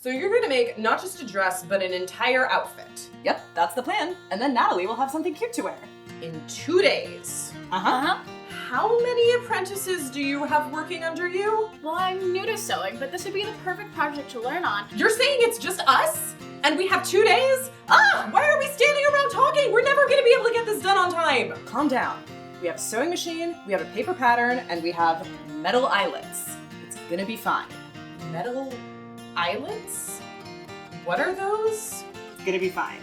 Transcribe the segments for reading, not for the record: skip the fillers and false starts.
So you're gonna make not just a dress, but an entire outfit. Yep, that's the plan. And then Natalie will have something cute to wear. In 2 days. How many apprentices do you have working under you? Well, I'm new to sewing, but this would be the perfect project to learn on. You're saying it's just us? And we have 2 days? Why are we standing around talking? We're never gonna be able to get this done on time. Calm down. We have a sewing machine, we have a paper pattern, and we have metal eyelets. It's gonna be fine. Metal eyelets? What are those? It's gonna be fine.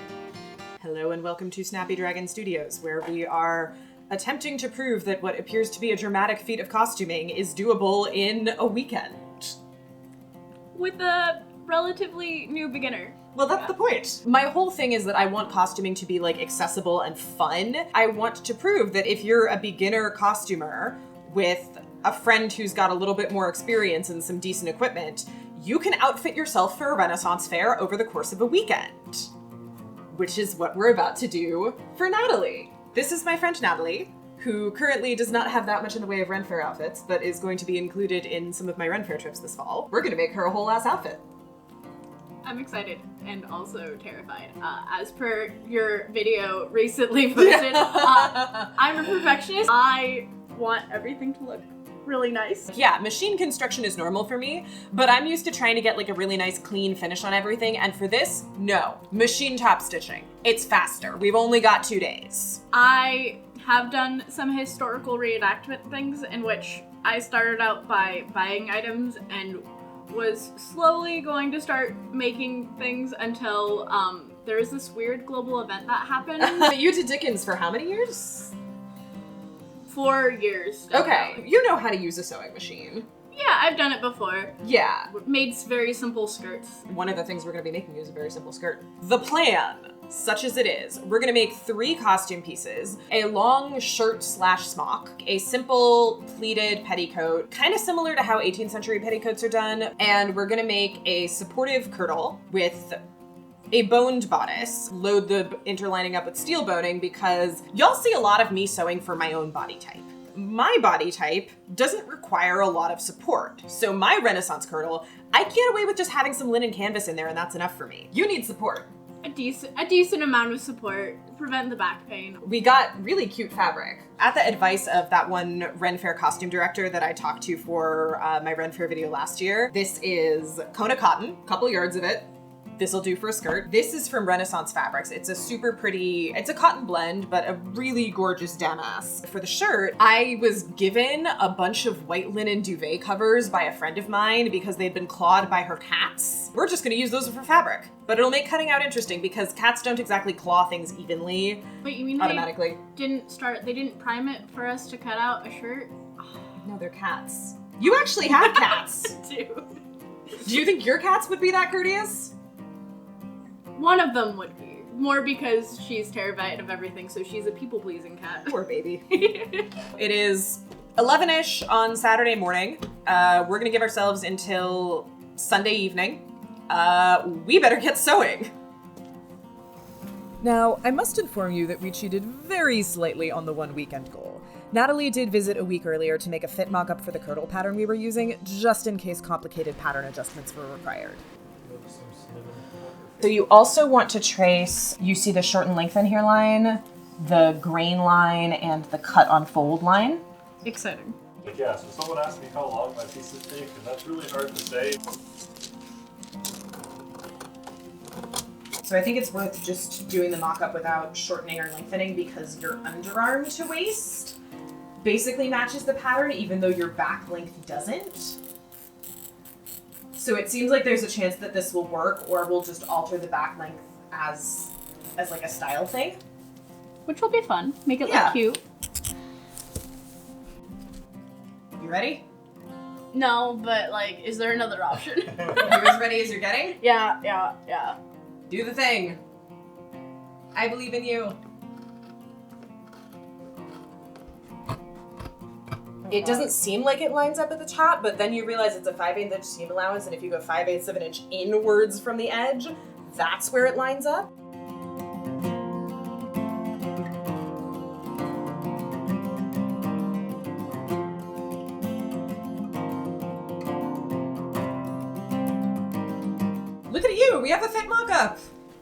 Hello and welcome to Snappy Dragon Studios, where we are attempting to prove that what appears to be a dramatic feat of costuming is doable in a weekend. With a relatively new beginner. Well, that's the point. My whole thing is that I want costuming to be like accessible and fun. I want to prove that if you're a beginner costumer with a friend who's got a little bit more experience and some decent equipment, you can outfit yourself for a Renaissance fair over the course of a weekend. Which is what we're about to do for Natalie. This is my friend Natalie, who currently does not have that much in the way of Ren Faire outfits, but is going to be included in some of my Ren Faire trips this fall. We're gonna make her a whole ass outfit. I'm excited and also terrified. As per your video recently posted, I'm a perfectionist. I want everything to look really nice. Yeah, machine construction is normal for me, but I'm used to trying to get like a really nice clean finish on everything, and for this, no. Machine top stitching. It's faster. We've only got 2 days. I have done some historical reenactment things in which I started out by buying items and was slowly going to start making things until there was this weird global event that happened. But you did Dickens for how many years? 4 years. Okay, you know how to use a sewing machine. Yeah, I've done it before. Yeah. Made very simple skirts. One of the things we're gonna be making is a very simple skirt. The plan, such as it is, we're gonna make 3 costume pieces, a long shirt / smock, a simple pleated petticoat, kind of similar to how 18th century petticoats are done, and we're gonna make a supportive kirtle with a boned bodice, load the interlining up with steel boning because y'all see a lot of me sewing for my own body type. My body type doesn't require a lot of support. So my Renaissance kirtle, I can get away with just having some linen canvas in there and that's enough for me. You need support. A decent amount of support, prevent the back pain. We got really cute fabric. At the advice of that one Ren Faire costume director that I talked to for my Ren Faire video last year, this is Kona cotton, couple yards of it. This'll do for a skirt. This is from Renaissance Fabrics. It's a super pretty, it's a cotton blend, but a really gorgeous damask. For the shirt, I was given a bunch of white linen duvet covers by a friend of mine because they'd been clawed by her cats. We're just gonna use those for fabric, but it'll make cutting out interesting because cats don't exactly claw things evenly. Wait, you mean automatically? They didn't prime it for us to cut out a shirt? No, they're cats. You actually have cats. Dude. Do you think your cats would be that courteous? One of them would be. More because she's terrified of everything, so she's a people-pleasing cat. Poor baby. It is 11-ish on Saturday morning. We're gonna give ourselves until Sunday evening. We better get sewing. Now, I must inform you that we cheated very slightly on the 1 weekend goal. Natalie did visit a week earlier to make a fit mock-up for the kirtle pattern we were using, just in case complicated pattern adjustments were required. So you also want to trace, you see the short and lengthen hairline, the grain line, and the cut on fold line. Exciting. Like, yeah, so someone asked me how long my pieces take, and that's really hard to say. So I think it's worth just doing the mock-up without shortening or lengthening because your underarm to waist basically matches the pattern, even though your back length doesn't. So it seems like there's a chance that this will work, or we'll just alter the back length as like a style thing. Which will be fun. Make it look cute. You ready? No, but like, is there another option? You're as ready as you're getting? Yeah. Do the thing. I believe in you. It doesn't seem like it lines up at the top, but then you realize it's a 5/8 inch seam allowance, and if you go 5/8 of an inch inwards from the edge, that's where it lines up. Look at you, we have a fit mock-up.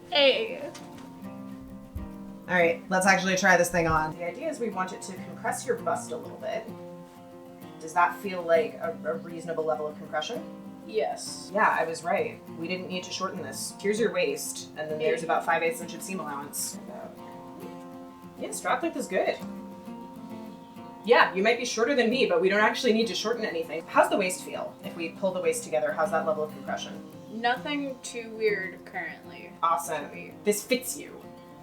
Hey. All right, let's actually try this thing on. The idea is we want it to compress your bust a little bit. Does that feel like a reasonable level of compression? Yes. Yeah, I was right. We didn't need to shorten this. Here's your waist, and then there's about 5/8 inch of seam allowance. Yeah, strap length is good. Yeah, you might be shorter than me, but we don't actually need to shorten anything. How's the waist feel? If we pull the waist together, how's that level of compression? Nothing too weird currently. Awesome. This fits you.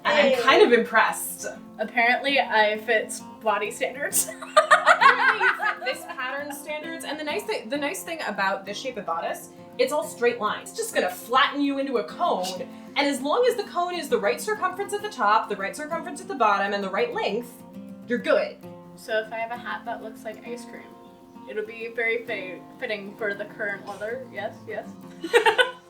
Hey. I'm kind of impressed. Apparently, I fit body standards. Apparently you fit this pattern standards, and the nice thing about this shape of bodice, it's all straight lines. It's just gonna flatten you into a cone, and as long as the cone is the right circumference at the top, the right circumference at the bottom, and the right length, you're good. So if I have a hat that looks like ice cream, it'll be very fitting for the current weather. Yes, yes.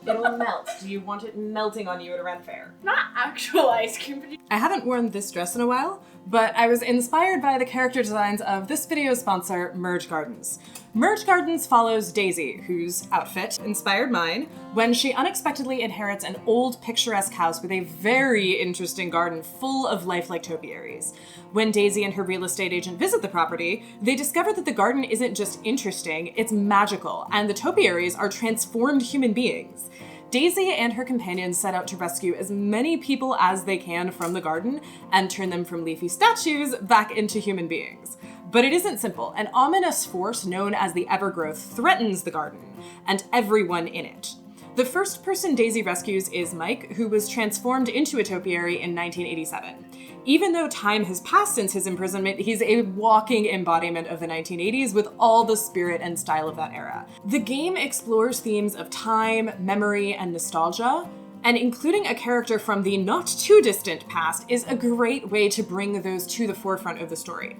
It'll melt. Do you want it melting on you at a Ren Faire? Not actual ice cream, but I haven't worn this dress in a while, but I was inspired by the character designs of this video's sponsor, Merge Gardens. Merge Gardens follows Daisy, whose outfit inspired mine, when she unexpectedly inherits an old picturesque house with a very interesting garden full of lifelike topiaries. When Daisy and her real estate agent visit the property, they discover that the garden isn't just interesting, it's magical, and the topiaries are transformed human beings. Daisy and her companions set out to rescue as many people as they can from the garden and turn them from leafy statues back into human beings. But it isn't simple. An ominous force known as the Evergrowth threatens the garden and everyone in it. The first person Daisy rescues is Mike, who was transformed into a topiary in 1987. Even though time has passed since his imprisonment, he's a walking embodiment of the 1980s with all the spirit and style of that era. The game explores themes of time, memory, and nostalgia, and including a character from the not too distant past is a great way to bring those to the forefront of the story.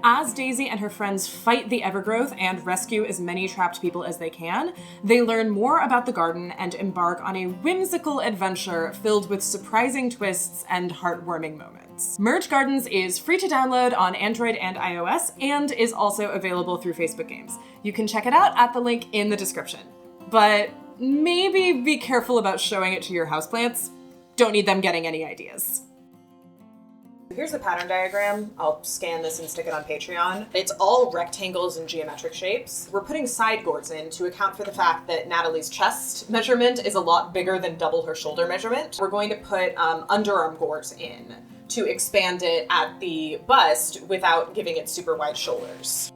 As Daisy and her friends fight the Evergrowth and rescue as many trapped people as they can, they learn more about the garden and embark on a whimsical adventure filled with surprising twists and heartwarming moments. Merge Gardens is free to download on Android and iOS and is also available through Facebook Games. You can check it out at the link in the description. But maybe be careful about showing it to your houseplants. Don't need them getting any ideas. Here's the pattern diagram. I'll scan this and stick it on Patreon. It's all rectangles and geometric shapes. We're putting side gores in to account for the fact that Natalie's chest measurement is a lot bigger than double her shoulder measurement. We're going to put underarm gores in to expand it at the bust without giving it super wide shoulders.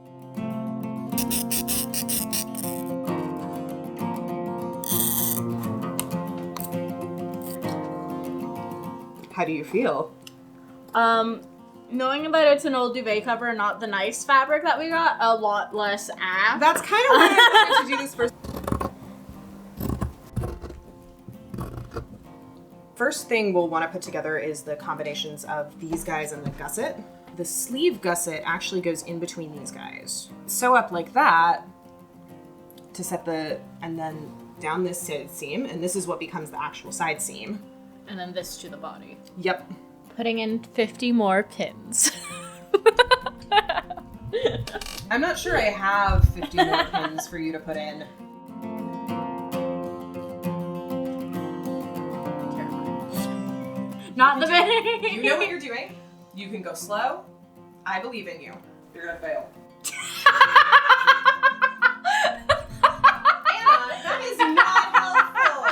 How do you feel? Knowing that it's an old duvet cover, not the nice fabric that we got, a lot less apt. That's kind of why I wanted to do this first. First thing we'll want to put together is the combinations of these guys and the gusset. The sleeve gusset actually goes in between these guys. Sew up like that to set and then down this side seam, and this is what becomes the actual side seam. And then this to the body. Yep. Putting in 50 more pins. I'm not sure I have 50 more pins for you to put in. Not the beginning. You know what you're doing. You can go slow. I believe in you. You're gonna fail. Anna, that is not helpful.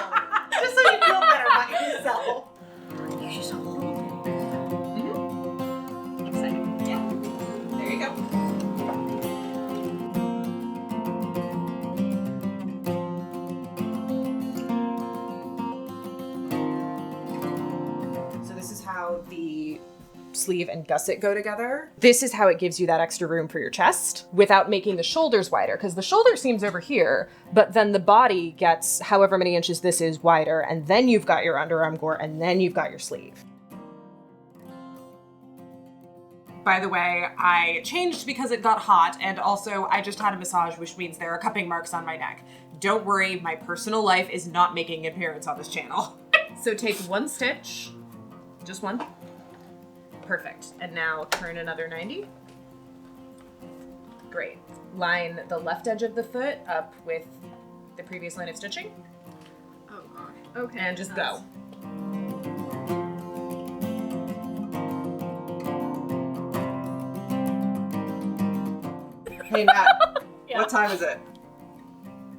Just so you feel better about yourself. You should hold it. Mm-hmm. Exciting. Yeah. There you go. So this is how the sleeve and gusset go together. This is how it gives you that extra room for your chest without making the shoulders wider, because the shoulder seam's over here, but then the body gets however many inches this is wider, and then you've got your underarm gore, and then you've got your sleeve. By the way, I changed because it got hot, and also I just had a massage, which means there are cupping marks on my neck. Don't worry, my personal life is not making an appearance on this channel. So take one stitch, just one. Perfect. And now turn another 90. Great. Line the left edge of the foot up with the previous line of stitching. Oh gosh. Okay. And just go. Hey, Matt. Yeah. What time is it?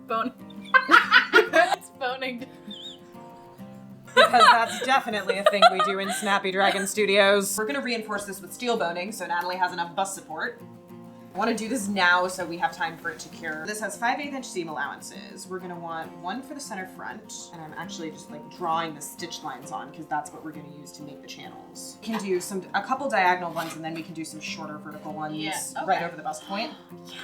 Bone. It's boning. Because that's definitely a thing we do in Snappy Dragon Studios. We're gonna reinforce this with steel boning so Natalie has enough bust support. I want to do this now so we have time for it to cure. This has 5/8 inch seam allowances. We're gonna want one for the center front, and I'm actually just like drawing the stitch lines on because that's what we're gonna use to make the channels. We can do a couple diagonal ones, and then we can do some shorter vertical ones right over the bust point. Yeah.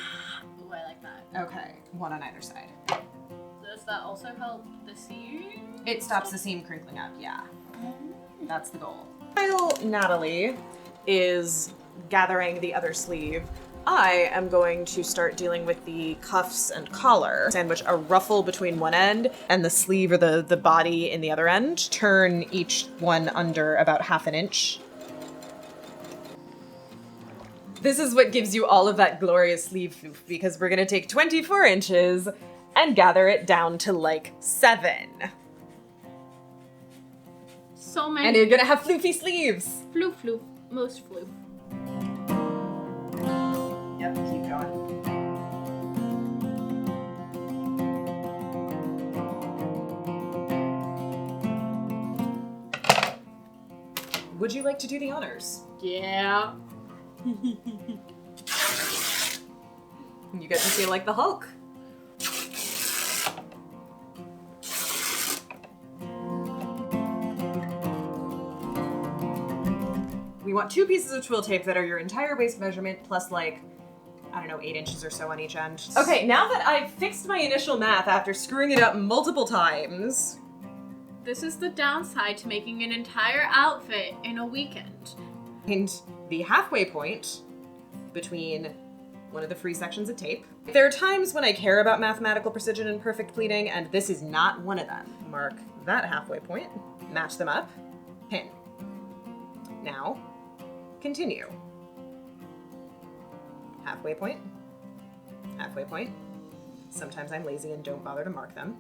Ooh, I like that. Okay, one on either side. Does that also help the seam? It stops the seam crinkling up, yeah. That's the goal. While Natalie is gathering the other sleeve, I am going to start dealing with the cuffs and collar. Sandwich a ruffle between one end and the sleeve or the body in the other end. Turn each one under about 1/2 inch. This is what gives you all of that glorious sleeve foof, because we're gonna take 24 inches and gather it down to like 7. So many. And you're gonna have floofy sleeves. Floof. Most floof. Yep, keep going. Would you like to do the honors? Yeah. You get to feel like the Hulk. We want 2 pieces of twill tape that are your entire waist measurement plus like, I don't know, 8 inches or so on each end. Okay, now that I've fixed my initial math after screwing it up multiple times. This is the downside to making an entire outfit in a weekend. And the halfway point between one of the free sections of tape. There are times when I care about mathematical precision and perfect pleating, and this is not one of them. Mark that halfway point, match them up, pin. Now, continue. Halfway point, halfway point. Sometimes I'm lazy and don't bother to mark them.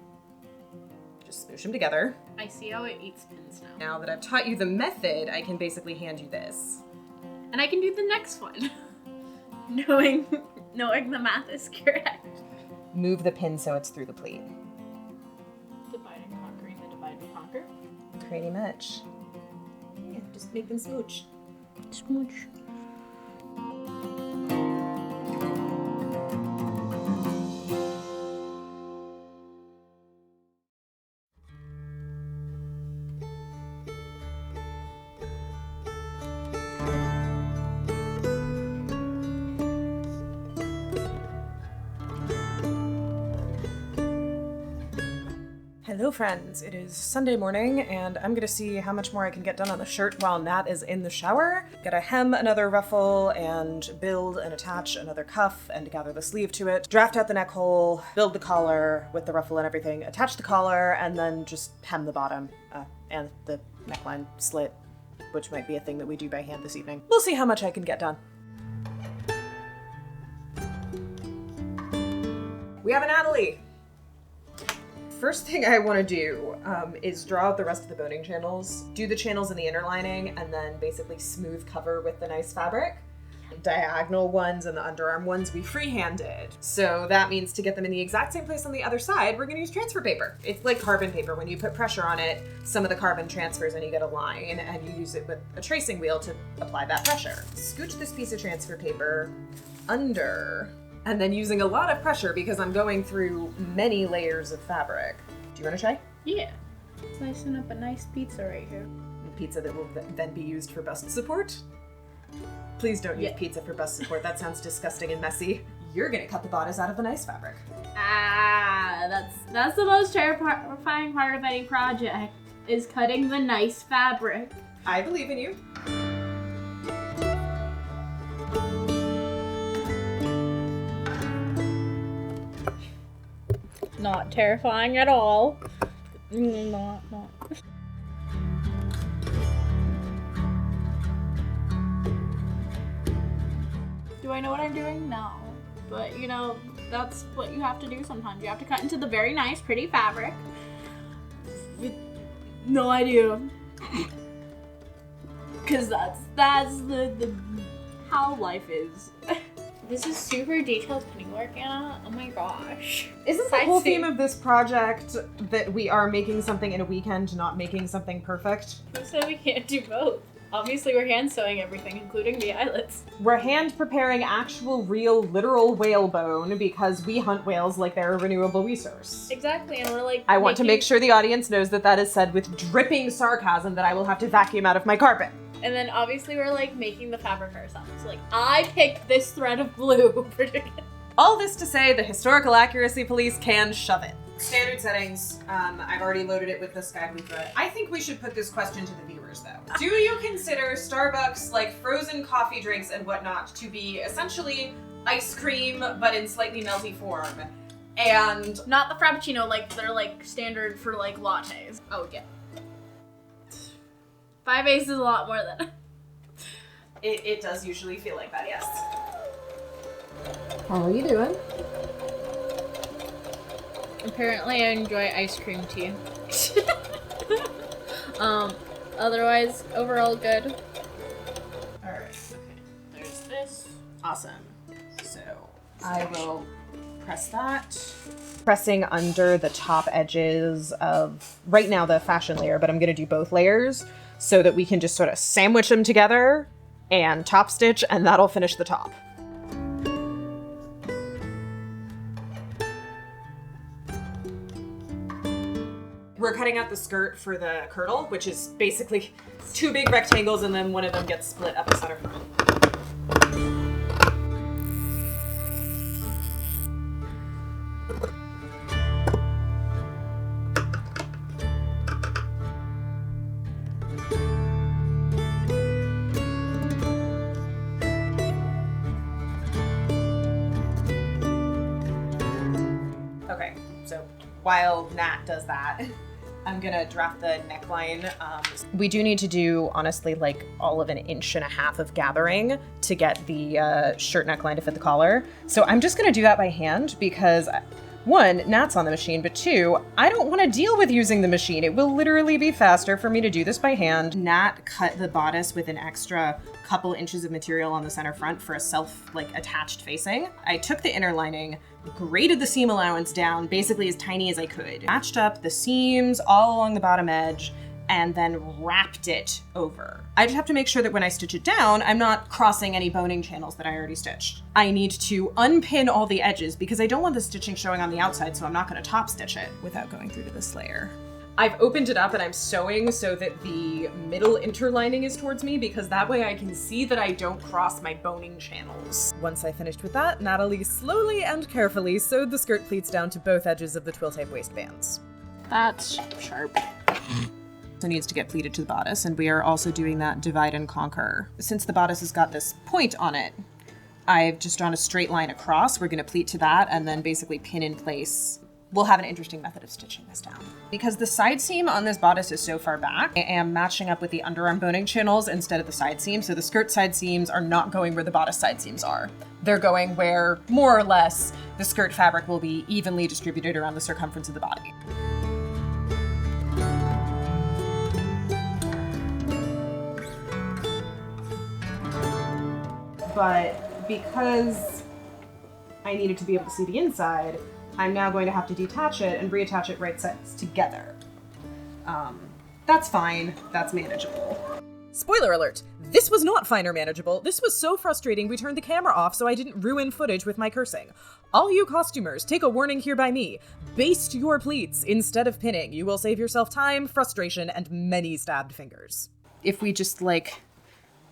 Just smoosh them together. I see how it eats pins now. Now that I've taught you the method, I can basically hand you this. And I can do the next one. knowing the math is correct. Move the pin so it's through the pleat. Divide and conquering the divide and conquer. Pretty much. Yeah, just make them smooch. Smooch. Hello friends, it is Sunday morning and I'm gonna see how much more I can get done on the shirt while Nat is in the shower. Gotta hem another ruffle and build and attach another cuff and gather the sleeve to it. Draft out the neck hole, build the collar with the ruffle and everything, attach the collar, and then just hem the bottom and the neckline slit, which might be a thing that we do by hand this evening. We'll see how much I can get done. We have a Natalie! First thing I want to do is draw out the rest of the boning channels, do the channels in the inner lining, and then basically smooth cover with the nice fabric. Diagonal ones and the underarm ones we freehanded. So that means to get them in the exact same place on the other side, we're going to use transfer paper. It's like carbon paper. When you put pressure on it, some of the carbon transfers and you get a line, and you use it with a tracing wheel to apply that pressure. Scooch this piece of transfer paper under, and then using a lot of pressure because I'm going through many layers of fabric. Do you want to try? Yeah. Slicing up a nice pizza right here. Pizza that will then be used for bust support? Please don't use pizza for bust support. That sounds disgusting and messy. You're gonna cut the bodice out of the nice fabric. Ah, that's the most terrifying part of any project, is cutting the nice fabric. I believe in you. Not terrifying at all. Not. Do I know what I'm doing? No. But, you know, that's what you have to do sometimes. You have to cut into the very nice, pretty fabric. no idea. Cause that's the how life is. This is super detailed pinning work, Anna. Oh my gosh. Isn't the whole theme of this project that we are making something in a weekend, not making something perfect? Who said we can't do both? Obviously, we're hand sewing everything, including the eyelets. We're hand preparing actual, real, literal whale bone because we hunt whales like they're a renewable resource. Exactly, and we're like. I want to make sure the audience knows that that is said with dripping sarcasm that I will have to vacuum out of my carpet. And then obviously we're like making the fabric ourselves. Like, I picked this thread of blue. All this to say, the historical accuracy police can shove it. Standard settings. I've already loaded it with the sky blue thread. I think we should put this question to the viewers, though. Do you consider Starbucks, like frozen coffee drinks and whatnot, to be essentially ice cream, but in slightly melty form? And Not the Frappuccino, like they're like standard for like lattes. Oh, yeah. 5 A's is a lot more than. it does usually feel like that, yes. How are you doing? Apparently I enjoy ice cream tea. Otherwise, overall good. Alright. There's this. Awesome. So I will press that. Pressing under the top edges of, right now, the fashion layer, but I'm going to do both layers so that we can just sort of sandwich them together and top stitch, and that'll finish the top. We're cutting out the skirt for the kirtle, which is basically 2 big rectangles and then one of them gets split up the center. Okay, so while Nat does that, I'm gonna draft the neckline. We do need to do, honestly, like all of 1.5 inches of gathering to get the shirt neckline to fit the collar. So I'm just gonna do that by hand because 1, Nat's on the machine, but 2, I don't wanna deal with using the machine. It will literally be faster for me to do this by hand. Nat cut the bodice with an extra couple inches of material on the center front for a attached facing. I took the inner lining, graded the seam allowance down basically as tiny as I could, matched up the seams all along the bottom edge, and then wrapped it over. I just have to make sure that when I stitch it down, I'm not crossing any boning channels that I already stitched. I need to unpin all the edges because I don't want the stitching showing on the outside, so I'm not gonna top stitch it without going through to this layer. I've opened it up and I'm sewing so that the middle interlining is towards me because that way I can see that I don't cross my boning channels. Once I finished with that, Natalie slowly and carefully sewed the skirt pleats down to both edges of the twill-type waistbands. That's sharp. Also needs to get pleated to the bodice, and we are also doing that divide and conquer. Since the bodice has got this point on it, I've just drawn a straight line across. We're gonna pleat to that and then basically pin in place. We'll have an interesting method of stitching this down. Because the side seam on this bodice is so far back, I am matching up with the underarm boning channels instead of the side seam, so the skirt side seams are not going where the bodice side seams are. They're going where, more or less, the skirt fabric will be evenly distributed around the circumference of the body. But because I needed to be able to see the inside, I'm now going to have to detach it and reattach it right sides together. That's fine. That's manageable. Spoiler alert! This was not fine or manageable. This was so frustrating we turned the camera off so I didn't ruin footage with my cursing. All you costumers, take a warning here by me. Baste your pleats instead of pinning. You will save yourself time, frustration, and many stabbed fingers. If we just,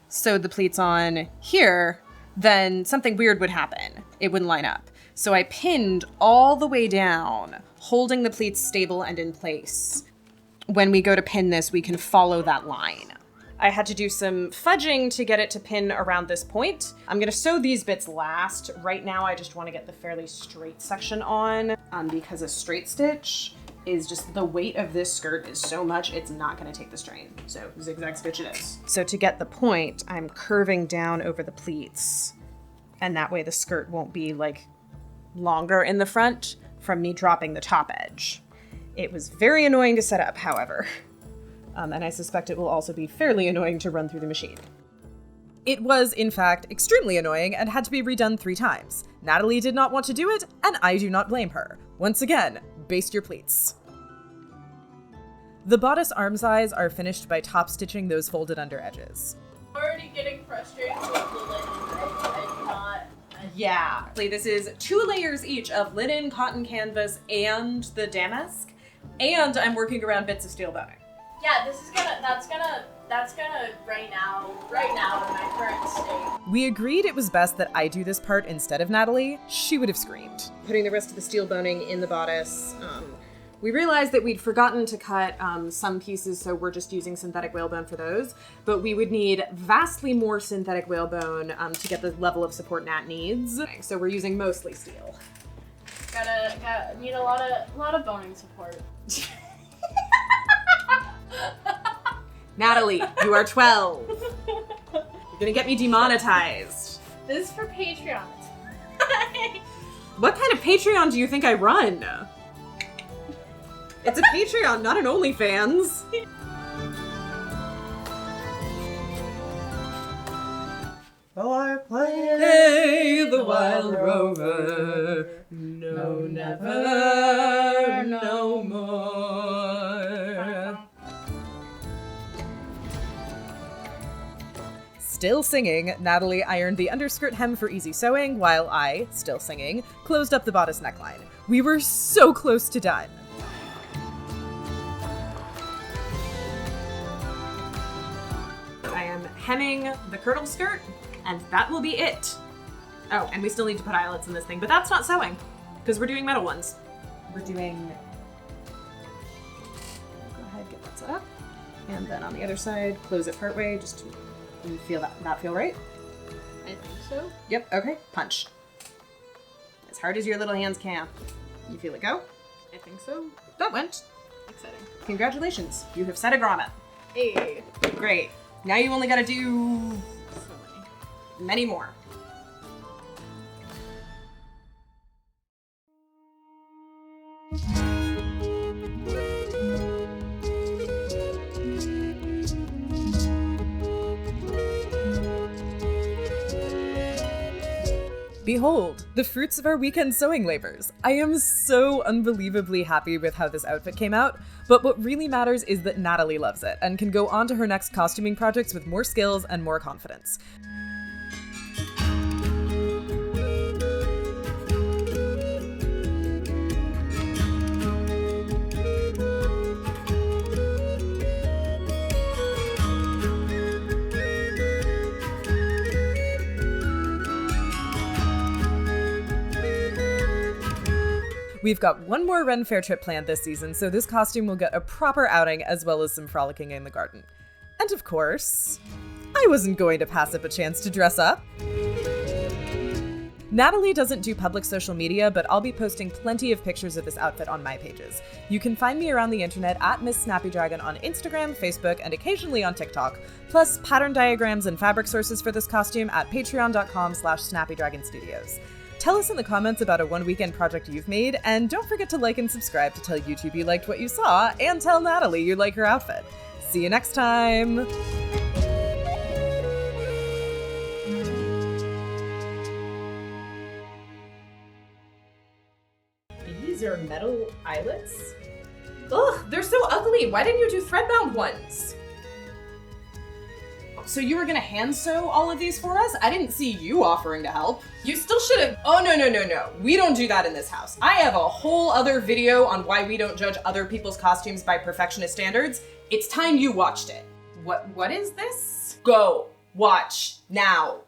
sewed the pleats on here, then something weird would happen. It wouldn't line up. So I pinned all the way down, holding the pleats stable and in place. When we go to pin this, we can follow that line. I had to do some fudging to get it to pin around this point. I'm gonna sew these bits last. Right now, I just wanna get the fairly straight section on because a straight stitch is just, the weight of this skirt is so much, it's not gonna take the strain. So zigzag stitch it is. So to get the point, I'm curving down over the pleats. And that way the skirt won't be longer in the front from me dropping the top edge. It was very annoying to set up, however. And I suspect it will also be fairly annoying to run through the machine. It was, in fact, extremely annoying and had to be redone 3 times. Natalie did not want to do it, and I do not blame her. Once again, baste your pleats. The bodice arm size are finished by top stitching those folded under edges. I'm already getting frustrated with the linen. I'm not. Yeah. This is 2 layers each of linen, cotton canvas, and the damask. And I'm working around bits of steel boning. Yeah, that's gonna right now in my current state. We agreed it was best that I do this part instead of Natalie. She would have screamed. Putting the rest of the steel boning in the bodice. We realized that we'd forgotten to cut some pieces, so we're just using synthetic whalebone for those. But we would need vastly more synthetic whalebone to get the level of support Nat needs. So we're using mostly steel. Gotta need a lot of boning support. Natalie, you are 12. You're gonna get me demonetized. This is for Patreon. What kind of Patreon do you think I run? It's a Patreon, not an OnlyFans. Well, I play Hey, the wild rover. No, never, no more. Still singing, Natalie ironed the underskirt hem for easy sewing, while I, still singing, closed up the bodice neckline. We were so close to done. I am hemming the kirtle skirt, and that will be it. Oh, and we still need to put eyelets in this thing, but that's not sewing, because we're doing metal ones. We're doing... Go ahead, get that set up. And then on the other side, close it partway, just to feel that feel right? I think so. Yep, okay, punch. As hard as your little hands can. You feel it go? I think so. That went. Exciting. Congratulations, you have set a grommet. Hey. Great. Now you only gotta do So many. many more. Behold, the fruits of our weekend sewing labors. I am so unbelievably happy with how this outfit came out, but what really matters is that Natalie loves it and can go on to her next costuming projects with more skills and more confidence. We've got one more Ren Faire trip planned this season, so this costume will get a proper outing as well as some frolicking in the garden. And of course, I wasn't going to pass up a chance to dress up. Natalie doesn't do public social media, but I'll be posting plenty of pictures of this outfit on my pages. You can find me around the internet at Miss Snappy Dragon on Instagram, Facebook, and occasionally on TikTok, plus pattern diagrams and fabric sources for this costume at patreon.com/snappydragonstudios. Tell us in the comments about a one weekend project you've made, and don't forget to like and subscribe to tell YouTube you liked what you saw, and tell Natalie you like her outfit. See you next time! These are metal eyelets? Ugh, they're so ugly! Why didn't you do thread-bound ones? So you were gonna hand sew all of these for us? I didn't see you offering to help. You still should've- Oh, no. We don't do that in this house. I have a whole other video on why we don't judge other people's costumes by perfectionist standards. It's time you watched it. What is this? Go watch now.